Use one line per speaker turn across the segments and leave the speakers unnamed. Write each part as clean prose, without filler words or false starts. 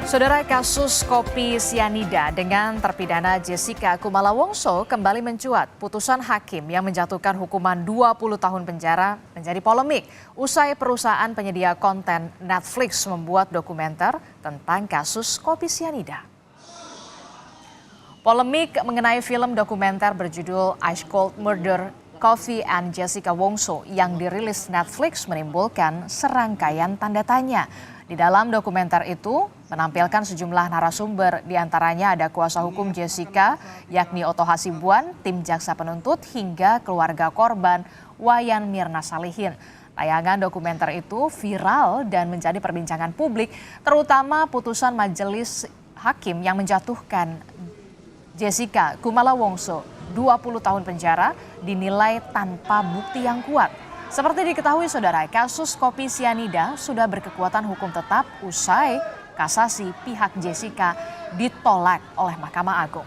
Saudara, kasus kopi sianida dengan terpidana Jessica Kumala Wongso kembali mencuat. Putusan hakim yang menjatuhkan hukuman 20 tahun penjara menjadi polemik usai perusahaan penyedia konten Netflix membuat dokumenter tentang kasus kopi sianida. Polemik mengenai film dokumenter berjudul Ice Cold Murder Coffee and Jessica Wongso yang dirilis Netflix menimbulkan serangkaian tanda tanya. Di dalam dokumenter itu menampilkan sejumlah narasumber, diantaranya ada kuasa hukum Jessica, yakni Oto Hasibuan, tim jaksa penuntut, hingga keluarga korban Wayan Mirna Salihin. Tayangan dokumenter itu viral dan menjadi perbincangan publik, terutama putusan majelis hakim yang menjatuhkan Jessica Kumala Wongso 20 tahun penjara dinilai tanpa bukti yang kuat. Seperti diketahui saudara, kasus kopi sianida sudah berkekuatan hukum tetap usai kasasi pihak Jessica ditolak oleh Mahkamah Agung.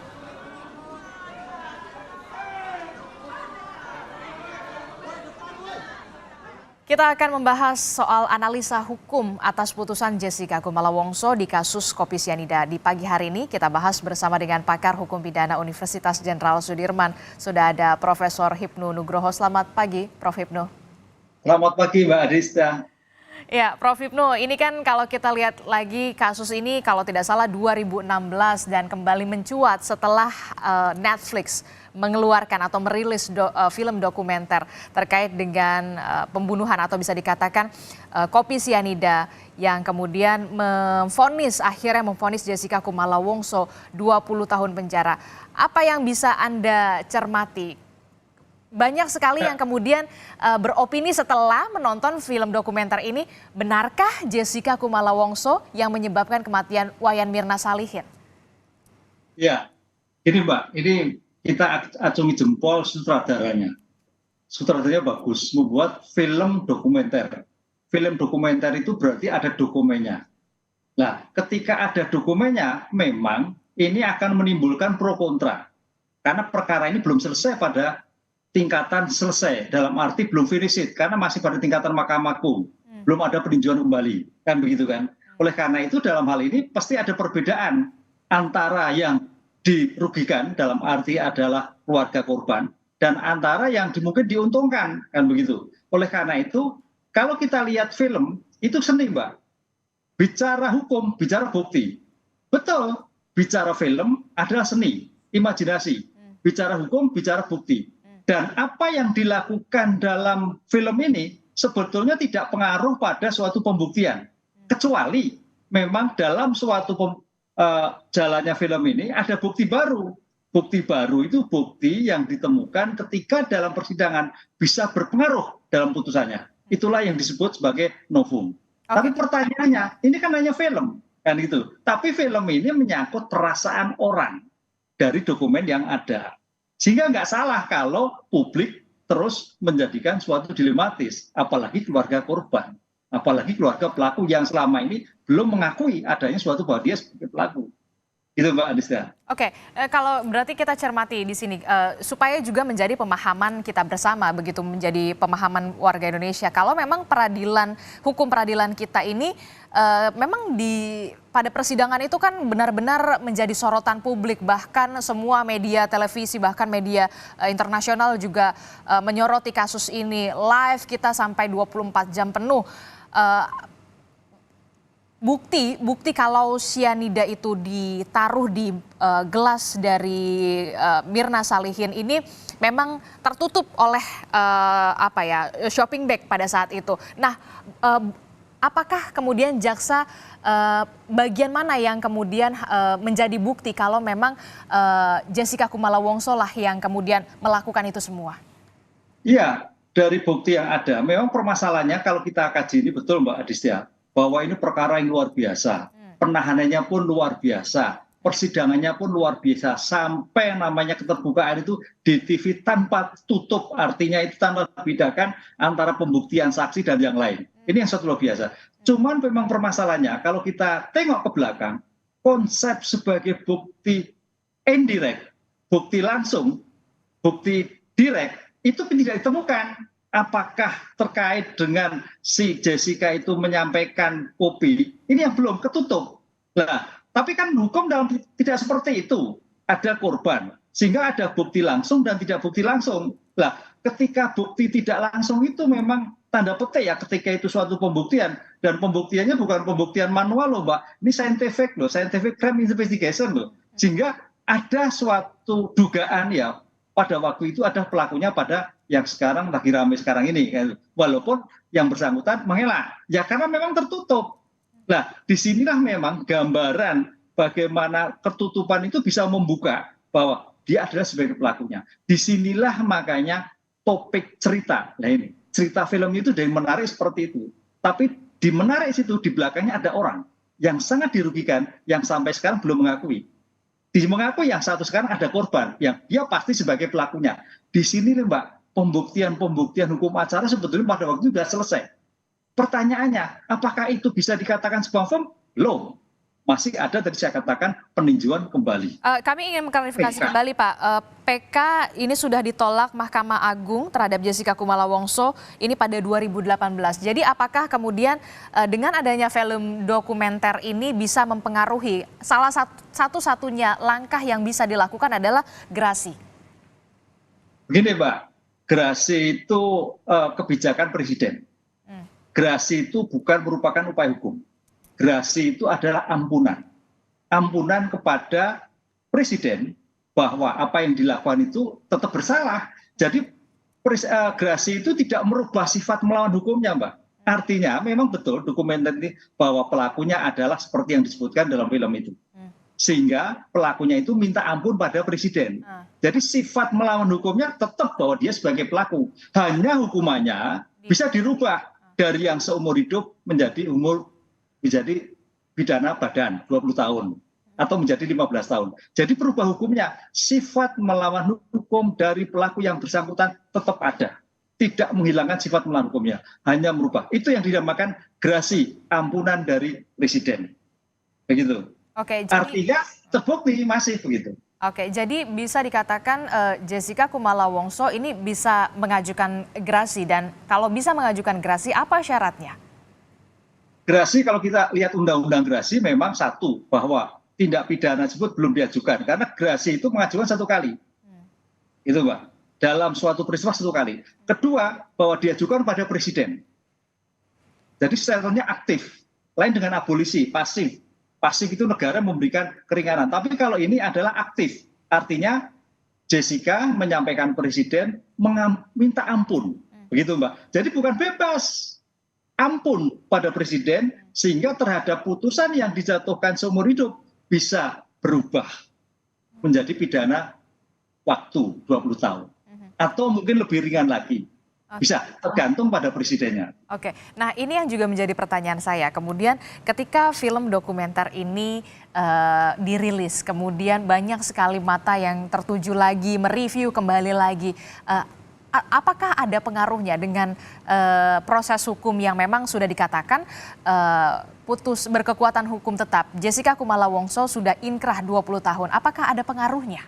Kita akan membahas soal analisa hukum atas putusan Jessica Kumala Wongso di kasus kopi sianida. Di pagi hari ini kita bahas bersama dengan pakar hukum pidana Universitas Jenderal Sudirman. Sudah ada Profesor Hipnu Nugroho. Selamat pagi, Prof. Hipnu.
Selamat pagi Mbak Adista.
Ya, Prof. Hipnu, ini kan kalau kita lihat lagi kasus ini kalau tidak salah 2016 dan kembali mencuat setelah Netflix mengeluarkan atau merilis film dokumenter terkait dengan pembunuhan atau bisa dikatakan kopi sianida yang kemudian akhirnya memvonis Jessica Kumala Wongso 20 tahun penjara. Apa yang bisa Anda cermati? Banyak sekali yang kemudian beropini setelah menonton film dokumenter ini, benarkah Jessica Kumala Wongso yang menyebabkan kematian Wayan Mirna Salihin?
Ya, ini Mbak, ini kita acungi jempol sutradaranya. Sutradaranya bagus, membuat film dokumenter. Film dokumenter itu berarti ada dokumennya. Nah, ketika ada dokumennya, memang ini akan menimbulkan pro kontra. Karena perkara ini belum selesai pada tingkatan selesai, dalam arti belum finish it, karena masih pada tingkatan Mahkamah Agung, belum ada peninjauan kembali, kan begitu kan. Oleh karena itu dalam hal ini pasti ada perbedaan antara yang dirugikan dalam arti adalah keluarga korban dan antara yang mungkin diuntungkan, kan begitu. Oleh karena itu kalau kita lihat film itu seni Mbak, bicara hukum, bicara bukti, betul, bicara film adalah seni, imajinasi, bicara hukum, bicara bukti. Dan apa yang dilakukan dalam film ini sebetulnya tidak pengaruh pada suatu pembuktian. Kecuali memang dalam suatu jalannya film ini ada bukti baru. Bukti baru itu bukti yang ditemukan ketika dalam persidangan bisa berpengaruh dalam putusannya. Itulah yang disebut sebagai novum. Tapi pertanyaannya, ini kan hanya film, kan gitu. Tapi film ini menyangkut perasaan orang dari dokumen yang ada. Sehingga nggak salah kalau publik terus menjadikan suatu dilematis, apalagi keluarga korban, apalagi keluarga pelaku yang selama ini belum mengakui adanya suatu bahwa dia sebagai pelaku. Itu Mbak Adista.
Oke, kalau berarti kita cermati di sini supaya juga menjadi pemahaman kita bersama, begitu menjadi pemahaman warga Indonesia. Kalau memang hukum peradilan kita ini memang pada persidangan itu kan benar-benar menjadi sorotan publik, bahkan semua media televisi, bahkan media internasional juga menyoroti kasus ini. Live kita sampai 24 jam penuh. Bukti kalau sianida itu ditaruh di gelas dari Mirna Salihin ini memang tertutup oleh shopping bag pada saat itu. Nah, apakah kemudian jaksa bagian mana yang kemudian menjadi bukti kalau memang Jessica Kumala Wongso lah yang kemudian melakukan itu semua?
Iya, dari bukti yang ada, memang permasalahannya kalau kita kaji ini betul Mbak Adistia, bahwa ini perkara yang luar biasa, penahanannya pun luar biasa, persidangannya pun luar biasa, sampai namanya keterbukaan itu di TV tanpa tutup, artinya itu tanpa membedakan antara pembuktian saksi dan yang lain. Ini yang satu luar biasa. Cuman memang permasalahannya kalau kita tengok ke belakang, konsep sebagai bukti indirect, bukti langsung, bukti direct itu tidak ditemukan. Apakah terkait dengan si Jessica itu menyampaikan kopi, ini yang belum ketutup. Nah, tapi kan hukum tidak seperti itu. Ada korban, sehingga ada bukti langsung dan tidak bukti langsung. Nah, ketika bukti tidak langsung itu memang tanda petik ya, ketika itu suatu pembuktian. Dan pembuktiannya bukan pembuktian manual loh, Mbak. Ini scientific loh, scientific crime investigation loh. Sehingga ada suatu dugaan ya, pada waktu itu ada pelakunya pada yang sekarang lagi ramai sekarang ini. Walaupun yang bersangkutan mengelak. Ya karena memang tertutup. Nah, disinilah memang gambaran bagaimana ketutupan itu bisa membuka bahwa dia adalah sebagai pelakunya. Disinilah makanya topik cerita. Nah ini, cerita film itu dari menarik seperti itu. Tapi di menarik situ, di belakangnya ada orang yang sangat dirugikan, yang sampai sekarang belum mengakui. Di mengakui yang satu sekarang ada korban, yang dia pasti sebagai pelakunya. Di sini Mbak, pembuktian hukum acara sebetulnya pada waktu itu sudah selesai. Pertanyaannya, apakah itu bisa dikatakan sebuah film? Belum. Masih ada tadi saya katakan peninjauan kembali.
Kami ingin mengklarifikasi kembali Pak, PK ini sudah ditolak Mahkamah Agung terhadap Jessica Kumala Wongso ini pada 2018. Jadi apakah kemudian dengan adanya film dokumenter ini bisa mempengaruhi salah satu-satunya langkah yang bisa dilakukan adalah gerasi?
Begini Mbak, gerasi itu kebijakan presiden. Gerasi itu bukan merupakan upaya hukum. Gerasi itu adalah ampunan. Ampunan kepada presiden bahwa apa yang dilakukan itu tetap bersalah. Jadi gerasi itu tidak merubah sifat melawan hukumnya, Mbak. Artinya memang betul dokumenter ini bahwa pelakunya adalah seperti yang disebutkan dalam film itu. Sehingga pelakunya itu minta ampun pada presiden. Jadi sifat melawan hukumnya tetap bahwa dia sebagai pelaku. Hanya hukumannya bisa dirubah dari yang seumur hidup menjadi pidana badan 20 tahun atau menjadi 15 tahun. Jadi berubah hukumnya, sifat melawan hukum dari pelaku yang bersangkutan tetap ada. Tidak menghilangkan sifat melawan hukumnya, hanya merubah. Itu yang dinamakan gerasi, ampunan dari presiden. Begitu.
Oke, jadi
artinya terbukti masih begitu.
Oke, jadi bisa dikatakan Jessica Kumala Wongso ini bisa mengajukan gerasi, dan kalau bisa mengajukan gerasi apa syaratnya?
Gerasi kalau kita lihat undang-undang gerasi memang satu, bahwa tindak pidana tersebut belum diajukan karena gerasi itu mengajukan satu kali. Itu Mbak, dalam suatu peristiwa satu kali. Kedua, bahwa diajukan pada presiden. Jadi statusnya aktif, lain dengan abolisi, pasif. Pasif itu negara memberikan keringanan. Tapi kalau ini adalah aktif. Artinya Jessica menyampaikan presiden minta ampun. Begitu Mbak. Jadi bukan bebas. Ampun pada presiden sehingga terhadap putusan yang dijatuhkan seumur hidup bisa berubah menjadi pidana waktu 20 tahun. Atau mungkin lebih ringan lagi. Bisa tergantung pada presidennya.
Oke, nah ini yang juga menjadi pertanyaan saya. Kemudian ketika film dokumenter ini dirilis, kemudian banyak sekali mata yang tertuju lagi, mereview kembali lagi. Apakah ada pengaruhnya dengan proses hukum yang memang sudah dikatakan putus berkekuatan hukum tetap? Jessica Kumala Wongso sudah inkrah 20 tahun. Apakah ada pengaruhnya?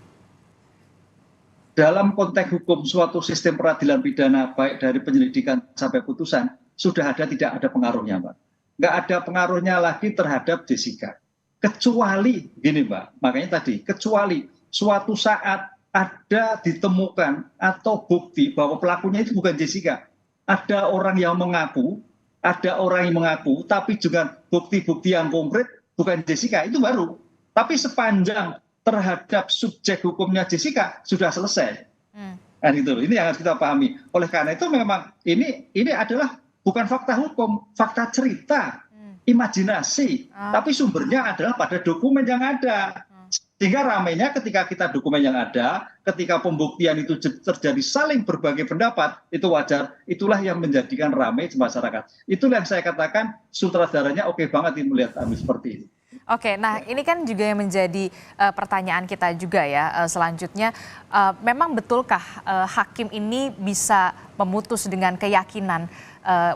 Dalam konteks hukum suatu sistem peradilan pidana baik dari penyelidikan sampai putusan sudah tidak ada pengaruhnya Mbak. Nggak ada pengaruhnya lagi terhadap Jessica. Kecuali gini Mbak, makanya tadi kecuali suatu saat ada ditemukan atau bukti bahwa pelakunya itu bukan Jessica. Ada orang yang mengaku, tapi juga bukti-bukti yang konkret bukan Jessica, itu baru. Tapi sepanjang terhadap subjek hukumnya Jessica sudah selesai. Nah, itu ini yang harus kita pahami. Oleh karena itu memang ini adalah bukan fakta hukum, fakta cerita, imajinasi, tapi sumbernya adalah pada dokumen yang ada. Sehingga ramainya ketika kita dokumen yang ada, ketika pembuktian itu terjadi saling berbagai pendapat, itu wajar. Itulah yang menjadikan ramai di masyarakat. Itulah yang saya katakan sutradaranya oke banget melihat seperti ini.
Oke, nah ini kan juga yang menjadi pertanyaan kita juga ya selanjutnya. Memang betulkah hakim ini bisa memutus dengan keyakinan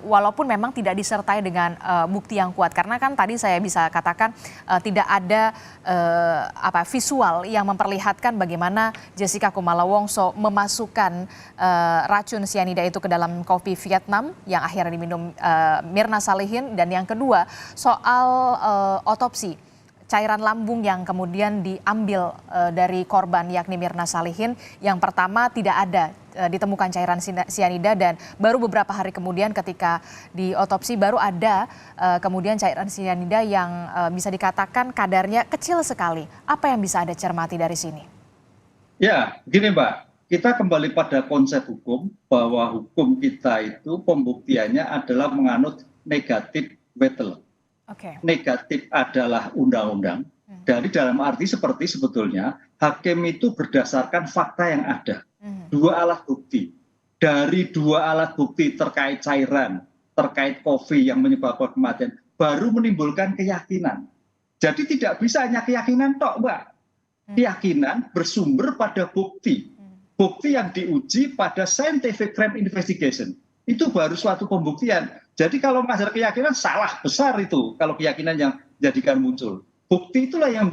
walaupun memang tidak disertai dengan bukti yang kuat? Karena kan tadi saya bisa katakan tidak ada visual yang memperlihatkan bagaimana Jessica Kumala Wongso memasukkan racun sianida itu ke dalam kopi Vietnam yang akhirnya diminum Mirna Salihin. Dan yang kedua soal otopsi. cairan lambung yang kemudian diambil dari korban yakni Mirna Salihin. Yang pertama tidak ada ditemukan cairan sianida dan baru beberapa hari kemudian ketika diotopsi baru ada kemudian cairan sianida yang bisa dikatakan kadarnya kecil sekali. Apa yang bisa Anda cermati dari sini?
Ya, gini Mbak, kita kembali pada konsep hukum bahwa hukum kita itu pembuktiannya adalah menganut negatif wetel. Negatif adalah undang-undang. Dari dalam arti seperti sebetulnya hakim itu berdasarkan fakta yang ada. Dua alat bukti. Dari dua alat bukti terkait cairan, terkait COVID yang menyebabkan kematian, baru menimbulkan keyakinan. Jadi tidak bisa hanya keyakinan tok, Mbak. Keyakinan bersumber pada bukti. Bukti yang diuji pada scientific crime investigation. Itu baru suatu pembuktian. Jadi kalau mengajar keyakinan salah besar itu kalau keyakinan yang menjadikan muncul. Bukti itulah yang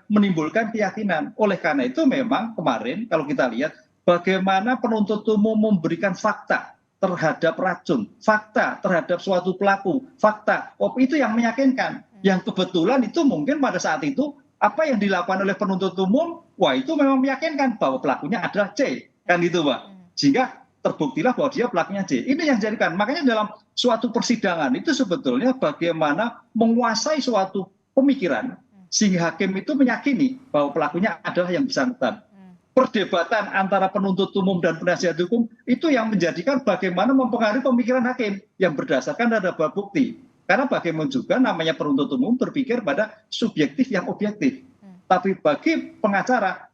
menimbulkan keyakinan. Oleh karena itu memang kemarin kalau kita lihat bagaimana penuntut umum memberikan fakta terhadap racun, fakta terhadap suatu pelaku, fakta. Itu yang meyakinkan. Yang kebetulan itu mungkin pada saat itu apa yang dilakukan oleh penuntut umum, wah itu memang meyakinkan bahwa pelakunya adalah C. Kan gitu Pak. Sehingga terbuktilah bahwa dia pelakunya C. Ini yang dijadikan. Makanya dalam suatu persidangan itu sebetulnya bagaimana menguasai suatu pemikiran sehingga hakim itu meyakini bahwa pelakunya adalah yang bersangkutan. Perdebatan antara penuntut umum dan penasihat hukum itu yang menjadikan bagaimana mempengaruhi pemikiran hakim yang berdasarkan pada bukti. Karena bagaimana juga namanya penuntut umum berpikir pada subjektif yang objektif. Tapi bagi pengacara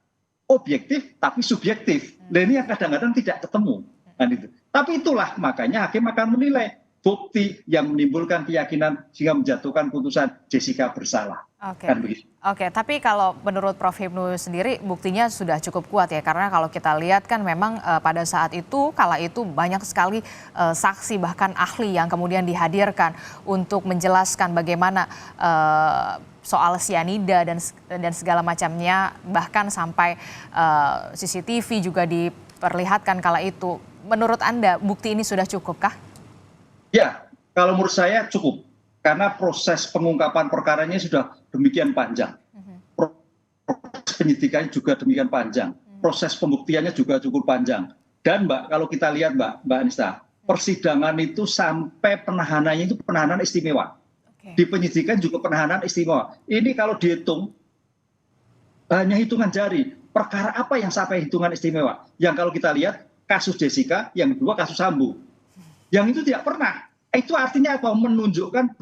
objektif tapi subjektif. Nah ini yang kadang-kadang tidak ketemu. Kan itu. Tapi itulah makanya hakim akan menilai bukti yang menimbulkan keyakinan sehingga menjatuhkan putusan Jessica bersalah.
Oke, tapi kalau menurut Prof. Hipnu sendiri buktinya sudah cukup kuat ya, karena kalau kita lihat kan memang pada saat itu kala itu banyak sekali saksi bahkan ahli yang kemudian dihadirkan untuk menjelaskan bagaimana soal sianida dan segala macamnya, bahkan sampai CCTV juga diperlihatkan kala itu. Menurut Anda bukti ini sudah cukupkah?
Ya, kalau menurut saya cukup. Karena proses pengungkapan perkaranya sudah demikian panjang. Proses penyidikannya juga demikian panjang. Proses pembuktiannya juga cukup panjang. Dan Mbak, kalau kita lihat Mbak Anissa, persidangan itu sampai penahanannya itu penahanan istimewa. Di penyidikan juga penahanan istimewa. Ini kalau dihitung, hanya hitungan jari. Perkara apa yang sampai hitungan istimewa? Yang kalau kita lihat, kasus Jessica, yang kedua kasus Sambo. Yang itu tidak pernah. Itu artinya apa? Menunjukkan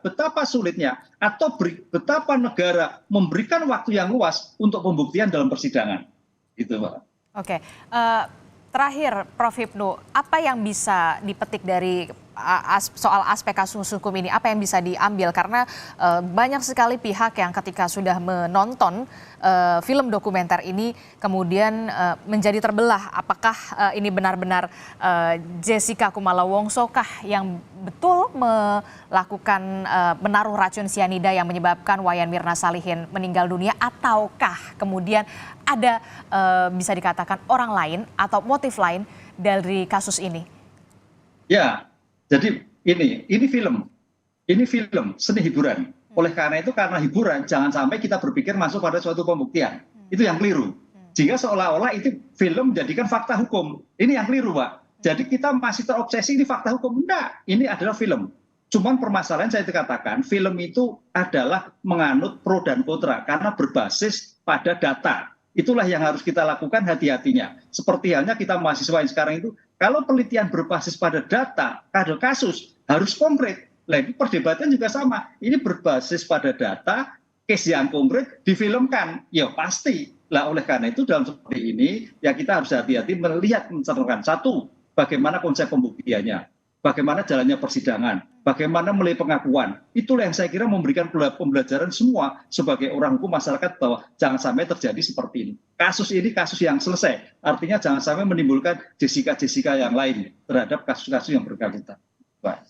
betapa sulitnya atau betapa negara memberikan waktu yang luas untuk pembuktian dalam persidangan. Gitu, Pak.
Oke, terakhir Prof. Hipnu, apa yang bisa dipetik dari soal aspek kasus hukum ini? Apa yang bisa diambil? Karena banyak sekali pihak yang ketika sudah menonton film dokumenter ini kemudian menjadi terbelah. Apakah ini benar-benar Jessica Kumala Wongso kah yang betul melakukan menaruh racun sianida yang menyebabkan Wayan Mirna Salihin meninggal dunia, ataukah kemudian ada bisa dikatakan orang lain atau motif lain dari kasus ini?
Ya, jadi ini film seni hiburan. Oleh karena itu karena hiburan jangan sampai kita berpikir masuk pada suatu pembuktian. Itu yang keliru. Jika seolah-olah itu film menjadikan fakta hukum. Ini yang keliru, Pak. Jadi kita masih terobsesi ini fakta hukum. Enggak, ini adalah film. Cuman permasalahan saya katakan film itu adalah menganut pro dan kontra karena berbasis pada data. Itulah yang harus kita lakukan hati-hatinya. Seperti halnya kita mahasiswa yang sekarang itu, kalau penelitian berbasis pada data, pada kasus harus konkret. Nah, ini perdebatan juga sama. Ini berbasis pada data, case yang konkret difilmkan. Ya pasti. Lah oleh karena itu dalam seperti ini, ya kita harus hati-hati melihat menceritakan. Satu, bagaimana konsep pembuktiannya. Bagaimana jalannya persidangan. Bagaimana mulai pengakuan. Itulah yang saya kira memberikan pembelajaran semua sebagai orang hukum masyarakat bahwa jangan sampai terjadi seperti ini. Kasus ini kasus yang selesai. Artinya jangan sampai menimbulkan Jessica yang lain terhadap kasus-kasus yang berkaitan. Baik.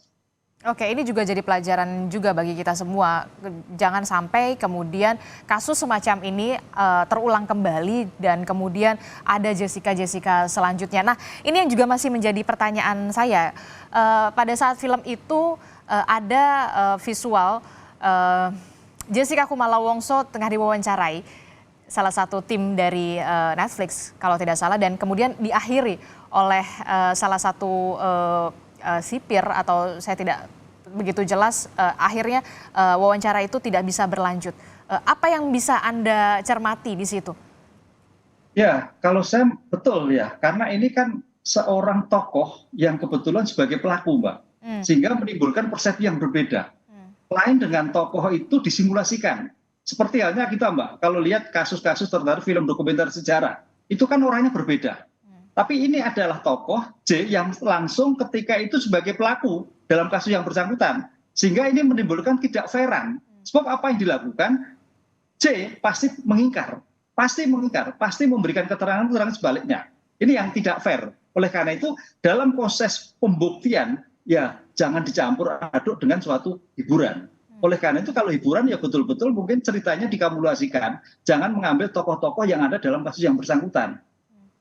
Oke, ini juga jadi pelajaran juga bagi kita semua. Jangan sampai kemudian kasus semacam ini terulang kembali dan kemudian ada Jessica selanjutnya. Nah, ini yang juga masih menjadi pertanyaan saya. Pada saat film itu ada visual Jessica Kumala Wongso tengah diwawancarai salah satu tim dari Netflix kalau tidak salah, dan kemudian diakhiri oleh salah satu sipir, atau saya tidak begitu jelas, akhirnya wawancara itu tidak bisa berlanjut. Apa yang bisa Anda cermati di situ?
Ya, kalau saya betul ya, karena ini kan seorang tokoh yang kebetulan sebagai pelaku, Mbak, sehingga menimbulkan persepsi yang berbeda. Lain dengan tokoh itu disimulasikan. Seperti halnya kita, Mbak, kalau lihat kasus-kasus terbaru film dokumenter sejarah, itu kan orangnya berbeda. Tapi ini adalah tokoh J yang langsung ketika itu sebagai pelaku dalam kasus yang bersangkutan. Sehingga ini menimbulkan tidak fairan. Sebab apa yang dilakukan, J pasti mengingkar, pasti memberikan keterangan sebaliknya. Ini yang tidak fair. Oleh karena itu, dalam proses pembuktian, ya jangan dicampur aduk dengan suatu hiburan. Oleh karena itu kalau hiburan ya betul-betul mungkin ceritanya dikamulasikan. Jangan mengambil tokoh-tokoh yang ada dalam kasus yang bersangkutan.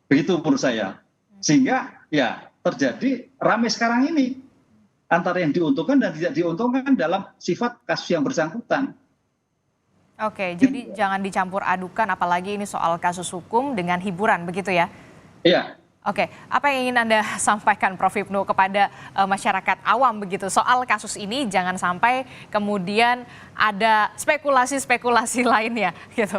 Begitu menurut saya. Sehingga ya terjadi rame sekarang ini. Antara yang diuntungkan dan tidak diuntungkan dalam sifat kasus yang bersangkutan.
Oke, jadi jangan dicampur adukan, apalagi ini soal kasus hukum dengan hiburan, begitu ya?
Iya.
Oke, apa yang ingin Anda sampaikan Prof. Hipnu kepada masyarakat awam begitu soal kasus ini, jangan sampai kemudian ada spekulasi-spekulasi lainnya gitu.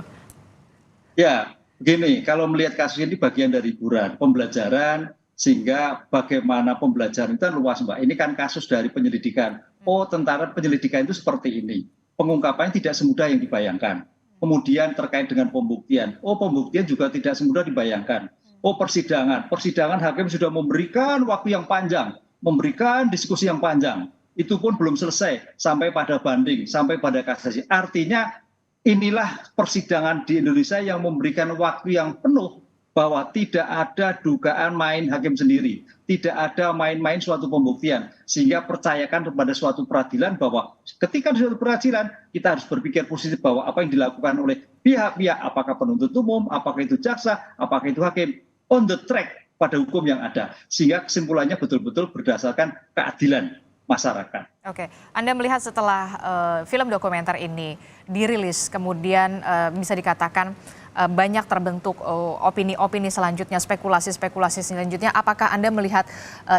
Ya, begini, kalau melihat kasus ini bagian dari hiburan, pembelajaran, sehingga bagaimana pembelajaran itu kan luas, Mbak. Ini kan kasus dari penyelidikan. Oh, tentara penyelidikan itu seperti ini. Pengungkapannya tidak semudah yang dibayangkan. Kemudian terkait dengan pembuktian. Oh, pembuktian juga tidak semudah dibayangkan. Oh, persidangan hakim sudah memberikan waktu yang panjang, memberikan diskusi yang panjang, itu pun belum selesai sampai pada banding, sampai pada kasasi. Artinya inilah persidangan di Indonesia yang memberikan waktu yang penuh, bahwa tidak ada dugaan main hakim sendiri, tidak ada main-main suatu pembuktian, sehingga percayakan kepada suatu peradilan bahwa ketika di suatu peradilan kita harus berpikir positif bahwa apa yang dilakukan oleh pihak-pihak, apakah penuntut umum, apakah itu jaksa, apakah itu hakim, on the track pada hukum yang ada, sehingga kesimpulannya betul-betul berdasarkan keadilan masyarakat.
Oke, Anda melihat setelah film dokumenter ini dirilis, kemudian bisa dikatakan banyak terbentuk opini-opini selanjutnya, spekulasi-spekulasi selanjutnya, apakah Anda melihat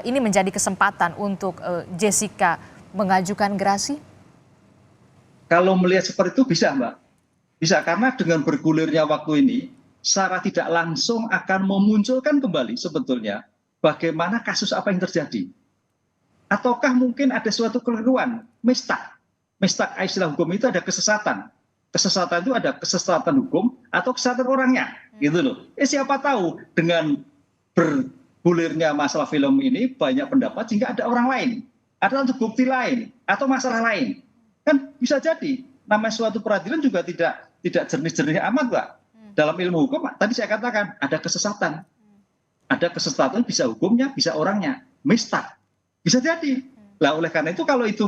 ini menjadi kesempatan untuk Jessica mengajukan gerasi?
Kalau melihat seperti itu bisa, Mbak. Bisa, karena dengan bergulirnya waktu ini, secara tidak langsung akan memunculkan kembali sebetulnya bagaimana kasus apa yang terjadi. Ataukah mungkin ada suatu keliruan, mistak istilah hukum itu ada kesesatan. Kesesatan itu ada kesesatan hukum atau kesesatan orangnya, gitu loh. Siapa tahu dengan bergulirnya masalah film ini banyak pendapat sehingga ada orang lain, ada untuk bukti lain atau masalah lain. Kan bisa jadi. Namanya suatu peradilan juga tidak jernih-jernih amat, Pak. Dalam ilmu hukum tadi saya katakan ada kesesatan. Ada kesesatan bisa hukumnya, bisa orangnya. Mistak. Bisa jadi. Lah oleh karena itu kalau itu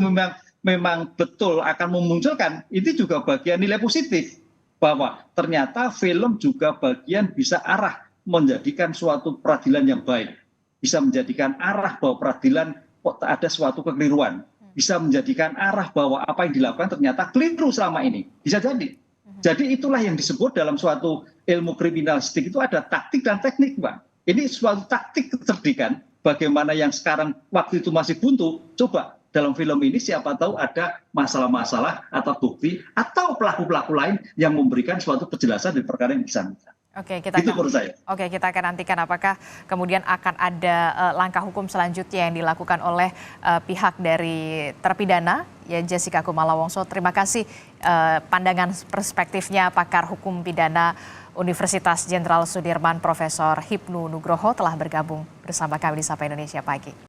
memang betul akan memunculkan, itu juga bagian nilai positif. Bahwa ternyata film juga bagian bisa arah menjadikan suatu peradilan yang baik. Bisa menjadikan arah bahwa peradilan kok ada suatu kekeliruan. Bisa menjadikan arah bahwa apa yang dilakukan ternyata keliru selama ini. Bisa jadi. Jadi itulah yang disebut dalam suatu ilmu kriminalistik itu ada taktik dan teknik, Mbak. Ini suatu taktik kecerdikan, bagaimana yang sekarang waktu itu masih buntu, coba dalam film ini siapa tahu ada masalah-masalah atau bukti atau pelaku-pelaku lain yang memberikan suatu penjelasan di perkara yang bersangkutan.
Oke, kita akan nantikan apakah kemudian akan ada langkah hukum selanjutnya yang dilakukan oleh pihak dari terpidana, ya Jessica Kumala Wongso. Terima kasih pandangan perspektifnya pakar hukum pidana Universitas Jenderal Sudirman Profesor Hipnu Nugroho telah bergabung bersama kami di Sapa Indonesia Pagi.